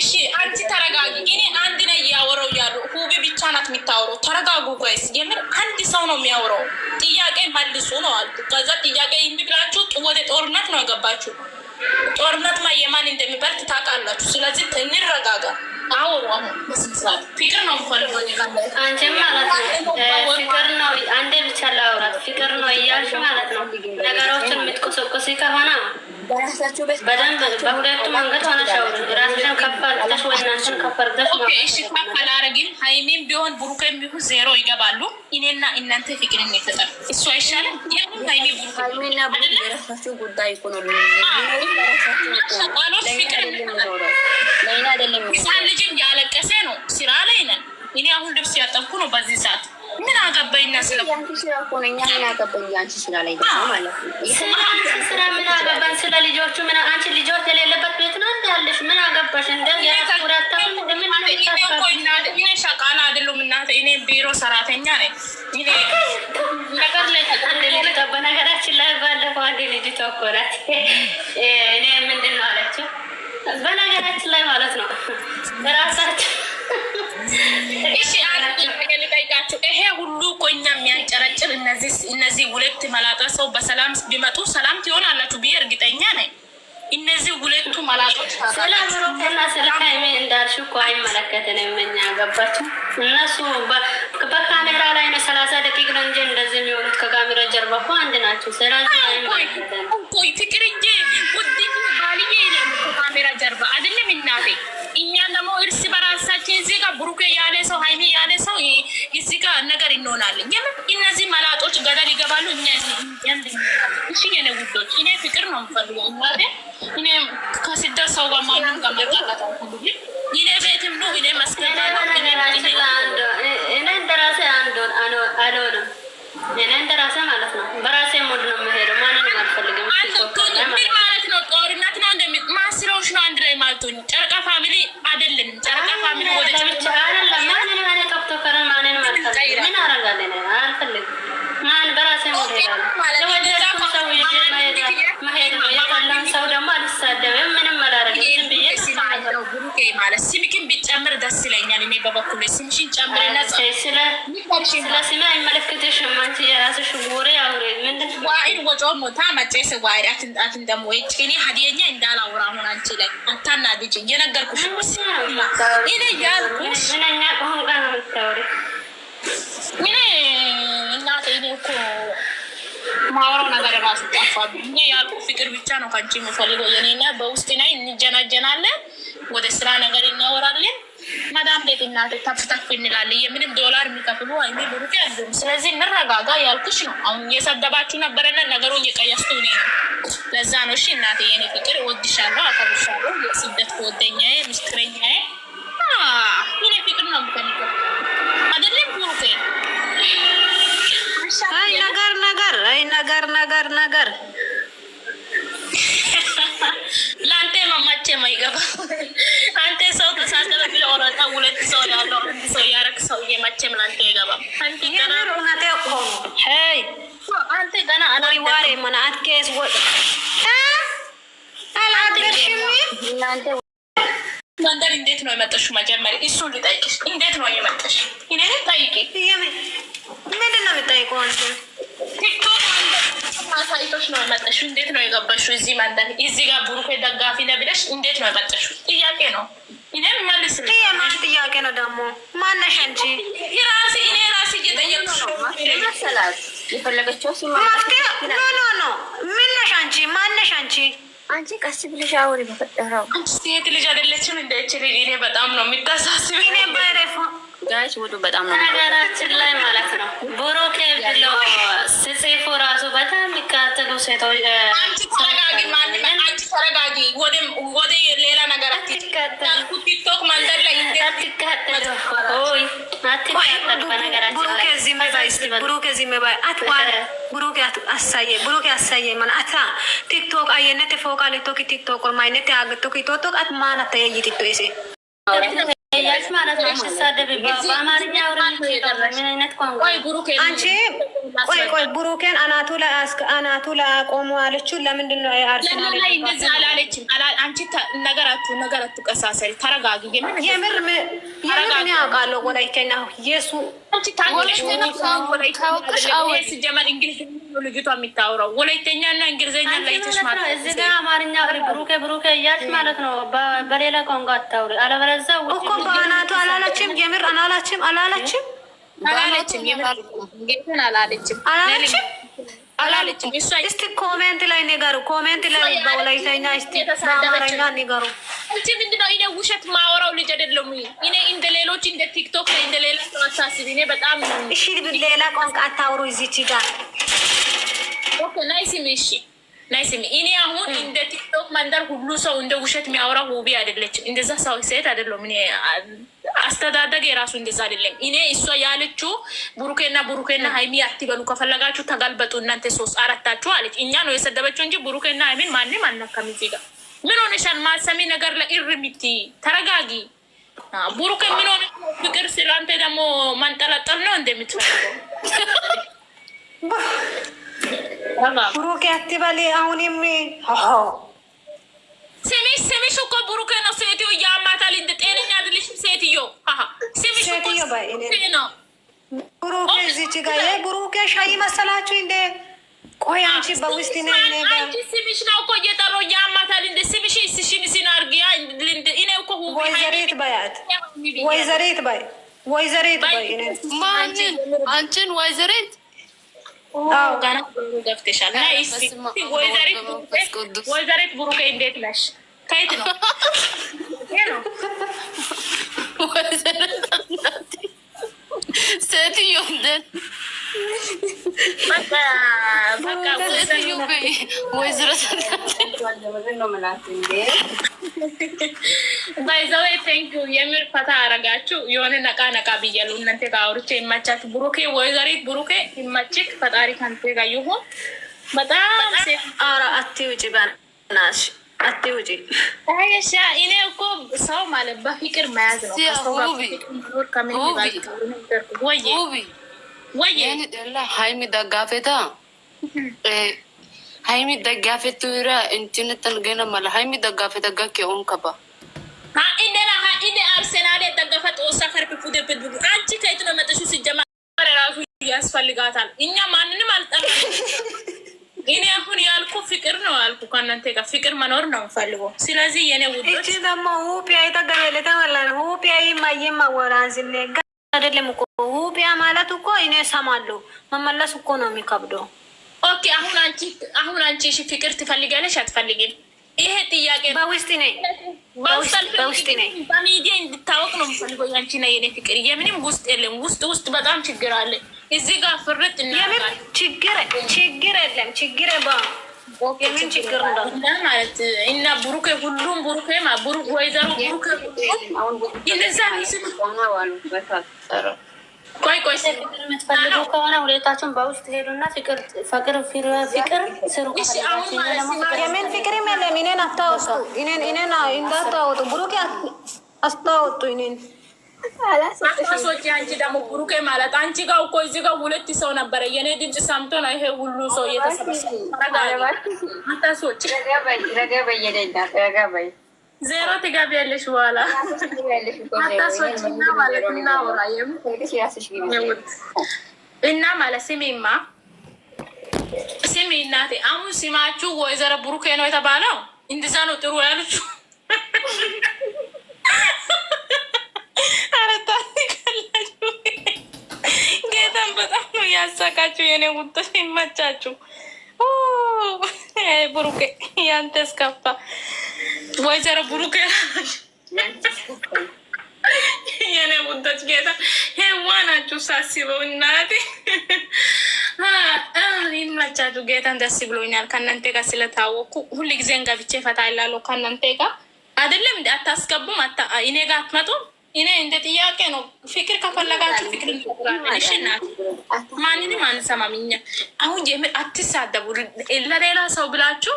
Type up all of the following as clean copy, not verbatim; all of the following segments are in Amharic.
እሺ አንቺ ተረጋጊ። እኔ አንድ ላይ ያወራው ያሉ ሁቢ ብቻ ናት የምታወራው። ተረጋጉ ጋይስ። የምር አንድ ሰው ነው የሚያወራው። ጥያቄ መልሱ ነው አልኩ። ከዛ ጥያቄ የሚብላችሁ ወደ ጦርነት ነው ያገባችሁ። ጦርነት የማን እንደሚበልጥ ታውቃላችሁ። ስለዚህ እንረጋጋ። አውሩ። አሁን በስንት ፍቅር ነው ፈልጎ አንቺ ማለት ነው ፍቅር ነው። አንዴ ብቻ ላውራት ፍቅር ነው እያልሽ ማለት ነው ነገሮችን የምትቆሰቆሲ ከሆነ በደንብ በሁለቱ መንገድ ሆነሽ አውሪ። ራስሽን ከፍ አድርገሽ ወይ እናንተን ከፍ አድርገሽ ነው። እሺ ከፍ አላረግም። ሃይሚም ቢሆን ብሩኬም ቢሆን ዜሮ ይገባሉ። እኔና እናንተ ፍቅር የሚፈጠር እሱ አይሻልም? የምን ሃይሚ ብሩኬ ሃይሚና ብሩኬ የራሳችሁ ጉዳይ እኮ ነው። ቃሎች ፍቅር ለእኔ አይደለም። ህፃን ልጅም ያለቀሰ ነው። ስራ ላይ ነን። እኔ አሁን ልብስ ያጠብኩ ነው በዚህ ሰዓት። ምን አገባኝና ስለ አንቺ ስራ እኮ ነው። እኛ ምን አገባኝ አንቺ ስራ ላይ ደግሞ ማለት ነው። ስራ ምን አገባኝ ስለ ልጆቹ? ምን አንቺ ልጆች የሌለበት ቤት ነው ያለሽ? ምን አገባሽ? እንደ የራስኩራታው ምን እኔ ሸቃላ አይደለም እናንተ። እኔ ቢሮ ሰራተኛ ነኝ። እኔ ነገር ላይ ተቀደለ በነገራችን ላይ ባለፈው አንድ ልጅ ተቆራት እኔ ምንድን ነው አለችው። በነገራችን ላይ ማለት ነው ራሳቸው እሺ ይሄ ሁሉ እኮ እኛ የሚያንጨረጭር እነዚህ ሁለት መላጣ ሰው በሰላም ቢመጡ ሰላም ትሆናላችሁ ብዬ እርግጠኛ ነኝ። እነዚህ ሁለቱ መላጦች ስለ ብሩክና ስለ ሃይሚ እንዳልሽው እኮ አይመለከተንም። እኛ ገባችሁ? እነሱ በካሜራ ላይ ነው 30 ደቂቃ ነው እንጂ እንደዚህ የሚሆኑት ከካሜራ ጀርባ እኮ አንድ ናቸው። ስለዚህ አይመለከተንም። ቆይ ፍቅር እንጂ ውድ ባልዬ ነው ከካሜራ ጀርባ አይደለም እናቴ። እኛ ደግሞ እርስ በራሳችን እዚህ ጋር ብሩኬ ያለ ሰው ሃይሚ ያለ ሰው እዚህ ጋር ነገር እንሆናለን። የምን እነዚህ መላጦች ገደል ይገባሉ። እኛ እሺ የኔ ውዶች፣ እኔ ፍቅር ነው የምፈልገው እናቴ። እኔ ከስደት ሰው ጋር ማንም ጋር መጣላት አልፈልግም። እኔ ቤትም ነው እኔ መስከታ ነው እኔ እንደራሴ አንዶን አልሆንም። እኔ እንደራሴ ማለት ነው በራሴ ሞድ ነው የምሄደው። ማንንም አልፈልግም። ምን ማለት ነው? ጦርነት ነው ማስሮሽ ነው አንድ ላይ ማለት ነው። ጨረቃ ፋሚሊ አይደለም። ጨረቃ ፋሚሊ ወደ ብቻ አይደለም። ማንንም እኔ ተክቶከረ ማንንም አልፈልግም። ምን አረጋለሁ? አልፈልግም። ማን በራሴ ሞድ ሄዳለሁ። ለወደዳኩ ሰው መሄድ ነው። የጠላን ሰው ደግሞ አልሳደብም። ምንም አላረግም። ዝም ብዬ ነው ብሩኬ ማለት ስምክን ቢጨምር ደስ ይለኛል። እኔ በበኩሌ ስምሽን ጨምርና ስለ ስሜ አይመለከትሽም። አንቺ የራስሽ ወሬ አውሪ። ምንድን ዋይን ወጮም ሞታ መጨስ ዋይድ አትንጣትን ደሞ እኔ ሀዲየኛ እንዳላውራ አሁን አንቺ ላይ አታናድጂ። እየነገርኩሽ እኔ ያልኩሽ ምንኛ ቋንቋ ነው የምታወሪ? እኔ እናቴ እኔ እኮ ማውራው ነገር ራሱ ጠፋብኝ። እኔ ያልኩ ፍቅር ብቻ ነው ከአንቺ የምፈልገው። የኔና በውስጥ ላይ እንጀናጀናለን፣ ወደ ስራ ነገር እናወራለን። መዳም ቤት እናቴ ተፍተፍ እንላለን። የምንም ዶላር የሚከፍሉ አይኔ ብሩኬ አይደለም። ስለዚህ እንረጋጋ ያልኩሽ ነው። አሁን እየሰደባችሁ ነበረና ነገሩን እየቀየስኩ እኔ ነው። ለዛ ነው። እሺ እናቴ የኔ ፍቅር እወድሻለሁ፣ አከብርሻለሁ። የስደት ጓደኛዬ፣ ምስክረኛዬ የኔ ፍቅር ነው የምፈልገው አይደለም ብሩኬ። አይ ነገር ለአንተ መማቼ ማይገባ አንተ ሰው ተሳሰበ ብለ ወራጣ ሁለት ሰው ያለው አንድ ሰው ያረክ ሰው የማቼም ለአንተ ይገባ። አንተ ገና ሩናቴ ቆም ሄይ አንተ ገና ዋሪ ማናት ኬስ ወጥ አላደርሽም። እናንተ መንደር እንዴት ነው የመጣሽው? መጀመሪያ እሱን ልጠይቅሽ። እንዴት ነው የመጣሽ? እኔ ልጠይቅ። ምንድን ነው የምጠይቀው? አንተ ቲክቶክ ማሳይቶች ነው የመጣሽው? እንዴት ነው የገባሽው እዚህ መንደር? እዚህ ጋር ብሩኬ ደጋፊ ነው ብለሽ እንዴት ነው የመጣሽው? ጥያቄ ነው። እኔም መልስ የማን ጥያቄ ነው ደግሞ? ማነሽ አንቺ? እኔ ራሴ እየጠየቅሽ ነው መሰላት የፈለገችው ኖ ምን ነሽ አንቺ? ማነሽ አንቺ? አንቺ ቀስ ብለሽ አውሪ። በፈጠረው አንቺ ሴት ልጅ አይደለችም እንደችል እኔ በጣም ነው የሚታሳስበኝ። እኔ ባይረፉ ጋይስ ወዱ በጣም ነው ነገራችን ላይ ማለት ነው። ብሩኬ ብለው ስጽፉ ራሱ በጣም የሚካተሉ ሴቶች። አንቺ ተረጋጊ፣ ማንም አንቺ ተረጋጊ። ወደ ሌላ ነገር አትከተሉ። ቲክቶክ መንደር ላይ አትከተሉ። ኦይ አትከተሉ። በነገራችን ላይ ብሩኬ ዝም በይ አትዋረ ብሩኬ አሳየ ማን አታ ቲክቶክ አየነት ፎቃለ ቶክ ቲክቶክ ማይነት አገ ቶክ ቶክ አት ማን አታየይ ቲክቶክ እያልሽ ማለት ነው። ሲሳደብ በአማርኛ አውሪ። ምን አይነት ቋንቋ? አንቺ ቆይ ብሩኬን አናቱ ላይ አቆሙ አለችው። ለምንድን ነው አርሰናል ላይ እንደዛ አላለችም? አንቺ ነገር አትቀሳሰሪ፣ ተረጋጊ። የምር ምን ያውቃለሁ? ወላይተኛ ኢየሱ አንቺ ታውቂሽ ነው። ሲጀመር እንግሊዝኛ ልጅቷ የሚታወራው ወላይተኛና እንግሊዝኛ ለይተሽ ማለት ነው። እዚህ ጋር አማርኛ አውሪ። ብሩኬ እያልሽ ማለት ነው። በሌላ ቋንቋ አታውሪ። አለበለዚያ እኮ በአናቱ አላለችም። የምር አላለችም። እስቲ ኮሜንት ላይ ንገሩ። ኮሜንት ላይ በወላይተኛ እስቲ በአማርኛ ንገሩ። አንቺ ምንድነው? እኔ ውሸት ማወራው ልጅ አይደለም። እኔ እንደ ሌሎች እንደ ቲክቶክ ላይ እንደ ሌላ ሰው አታስቢ። እኔ በጣም እሺ፣ ሌላ ቋንቋ አታውሩ እዚች ጋር ኦኬ። ናይስሚ እኔ አሁን እንደ ቲክቶክ መንደር ሁሉ ሰው እንደ ውሸት የሚያወራው ውቢ አይደለችም። እንደዛ ሰው ሴት አይደለም። እኔ አስተዳደግ የራሱ እንደዛ አይደለም። እኔ እሷ ያለችው ብሩኬና ሃይሚ አትበሉ፣ ከፈለጋችሁ ተጋልበጡ እናንተ 3-4ታችሁ አለች። እኛ ነው የሰደበችው እንጂ ብሩኬና ሃይሚን ማንም አልነካም። እዚህ ጋር ምን ሆነሻል? ማሰሚ ነገር ለኢርሚቲ ተረጋጊ። ብሩኬ ምን ሆነ? ፍቅር ስለአንተ ደግሞ ማንጠላጠል ነው እንደምትፈልገው ብሩኬ አትበል። አሁንም ስሚሽ እኮ ብሩኬ ነው። ሴትዮ እያማታል። እንደ ጤነኛ አይደለሽም ሴትዮ። ስሚሽ እኮ ነው ብሩኬ። እዚች ጋር ብሩኬ ሻይ መሰላችሁ እንደ ቆይ አንቺ በውስጥ ነው ነገር አንቺ ስሚሽ ነው እኮ እየጠራሁ እያማታል። እንደ ስሚሽ ሲሽን ሲናርጊያ እኔ እኮ ወይዘሪት በያት ወይዘሪት በይ ማንን አንቺን ወይዘሪት ገና ገብተሻል። ወይዘሪት ብሩኬ እንዴት ነሽ? ከየት ነው? ሴትዮ እንደት ወይዘሮ ባይዘዌ ቴንክ ዩ። የምር ፈታ አረጋችሁ። የሆነ ነቃ ብያለሁ። እናንተ ጋር አውርቼ ይመቻችሁ። ብሩኬ ወይዘሪት ብሩኬ ይመችክ። ፈጣሪ ከአንተ ጋር ይሁን። በጣም ኧረ አትውጪ በናትሽ አትውጪ። ታየሻ እኔ እኮ ሰው ማለት በፍቅር መያዝ ነው። ሃይሚ ደጋፌታ ሃይሚ ደጋፌቱ ራ እንትንተን ገና ማለ ሃይሚ ደጋፌታ ጋር ከሆን ከባ ኢነ አርሰናል ደጋፈ ጦሳ ከርብ ፉደብ አንቺ ከየት ነው መጥሹ? ሲጀመር ራሱ ያስፈልጋታል። እኛ ማንንም አልጠራንም። እኔ አሁን ያልኩ ፍቅር ነው ያልኩ። ከእናንተ ጋር ፍቅር መኖር ነው የምፈልገው። ስለዚህ የኔ ውዶች እቺ ደግሞ ሁፒያ የተገበለ ተመላለ ሁፒያ ይማየማ ወራንስኔ አይደለም እኮ ሁፒያ ማለት እኮ እኔ ሰማለሁ። መመለስ እኮ ነው የሚከብደው። ኦኬ አሁን አንቺ እሺ ፍቅር ትፈልጊያለሽ አትፈልጊም? ይሄ ጥያቄ በውስጥ ነኝ በሚዲያ እንድታወቅ ነው የምፈልገው። ያንቺ ነው የኔ ፍቅር። የምንም ውስጥ የለም። ውስጥ በጣም ችግር አለ። እዚህ ጋር ፍርጥ እናደርጋለን። ችግር የለም። የምን ችግር ነው ማለት እና ብሩኬ ሁሉም ብሩኬ ወይዘሮ ብሩኬ እንደዛ ቆይ የምትፈልጉ ከሆነ ሁለታችሁን በውስጥ ሄዱና ፍቅር ስሩ። የምን ፍቅር የለም። እኔን አታወጡ። እኔን እንዳታወጡ። ብሩኬ አስታወጡ። እኔን አታስወጪ። አንቺ ደግሞ ብሩኬ ማለት አንቺ ጋር እኮ እዚህ ጋር 2 ሰው ነበረ። የኔ ድምፅ ሰምቶ ነው ይሄ ሁሉ ሰው እየተሰበሰበ። አታስወጪ። ዜሮ ትገቢያለሽ በኋላ አታስወጪና ማለት እናውራ እና ማለት ስሚ እናቴ፣ አሁን ስማችሁ ወይዘሮ ብሩኬ ነው የተባለው። እንደዛ ነው ጥሩ ያለችው። አረታላችሁ ጌታን በጣም ነው ያሳቃችሁ። የኔ ውጤት ይመቻችሁ። ብሩኬ ያንተስ ከፋ። ወይዘሮ ብሩኬ የኔ ውጤት ጌታ ሄዋናችሁ ሳስበው እናቴ ይመቻችሁ። ጌታን ደስ ብሎኛል ከእናንተ ጋር ስለታወቁ። ሁሉ ጊዜ ገብቼ ፈታ ይላለሁ ከእናንተ ጋር አይደለም። እንደ አታስገቡም፣ እኔ ጋር አትመጡም። እኔ እንደ ጥያቄ ነው። ፍቅር ከፈለጋችሁ ፍቅር እንፈጥራለን። እሺ እናት ማንንም አንሰማም እኛ። አሁን የምር አትሳደቡ። ለሌላ ሰው ብላችሁ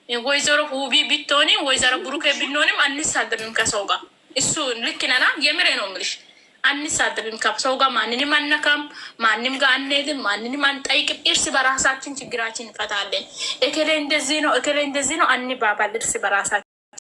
ወይዘሮ ሁቢ ብትሆኒ ወይዘሮ ብሩኬ ብንሆንም አንሳደብም ከሰው ጋር። እሱ ልክ ነና የምሬ ነው የምልሽ። አንሳደብም፣ ከሰው ጋር ማንንም አንነካም፣ ማንም ጋር አንሄድም፣ ማንንም አንጠይቅም። እርስ በራሳችን ችግራችን እንፈታለን። እከሌ እንደዚህ ነው እከሌ እንደዚህ ነው አንባባል እርስ በራሳችን